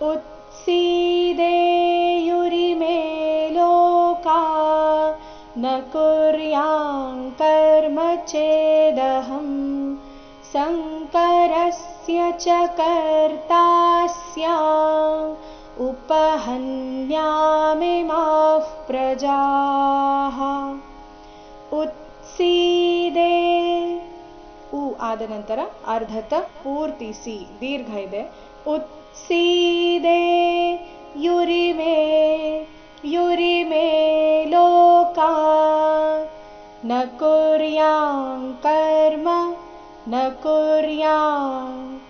उत्सीदेयुरिमे लोका न कुर्यां कर्म चेदहं शङ्करस्य च कर्ता स्याम् उपहन्यामिमाः प्रजाः। उत्सीदे ಉ ಆದ ನಂತರ ಅರ್ಧತ ಪೂರ್ತಿ ಸಿ ದೀರ್ಘ ಇದೆ. ಉತ್ಸೀದೆ ಯುರಿಮೇ ಯುರಿಮೇ ಲೋಕಾ ನ ಕುರ್ಯಾಂ ಕರ್ಮ ನ ಕುರ್ಯಾಂ.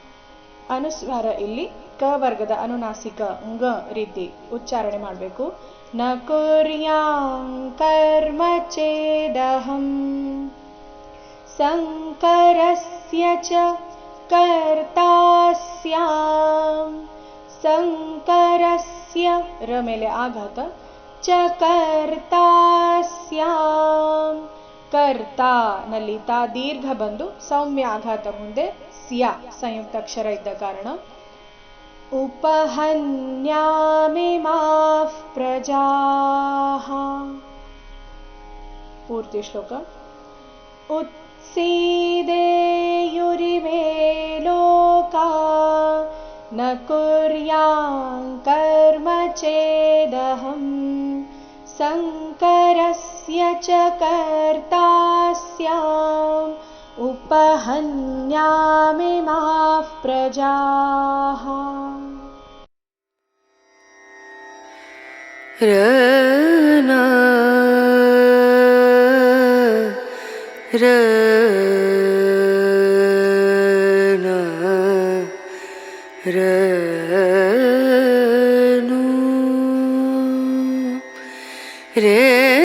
ಅನುಸ್ವಾರ ಇಲ್ಲಿ ಕ ವರ್ಗದ ಅನುನಾಸಿಕ ಂಗ ರೀತಿ ಉಚ್ಚಾರಣೆ ಮಾಡಬೇಕು. ನ ಕುರ್ಯಾಂ ಕರ್ಮ ಚೇದಹಂ ಶಂಕರಸ್ಯ ಚ ಕರ್ತಾ ಸ್ಯಾಮ್. ಶಂಕರಸ್ಯ ರ ಮೇಲೆ ಆಘಾತ, ಚ ಕರ್ತಾ ಸ್ಯಾಮ್. ಕರ್ತಾ ನಲ್ಲಿ ತಾ ದೀರ್ಘ ಬಂದು ಸೌಮ್ಯ ಆಘಾತ ಮುಂದೆ ಸ್ಯ ಸಂಯುಕ್ತ ಅಕ್ಷರ ಇದ್ದ ಕಾರಣ. ಉಪಹನ್ಯಾಮಿಮಾಃ ಪ್ರಜಾಃ. ಪೂರ್ತಿ ಶ್ಲೋಕ. उत्सीदेयुरिमे लोका न कुर्यां कर्म चेदहं शङ्करस्य च कर्ता स्याम् उपहन्यामिमाः प्रजाः. रे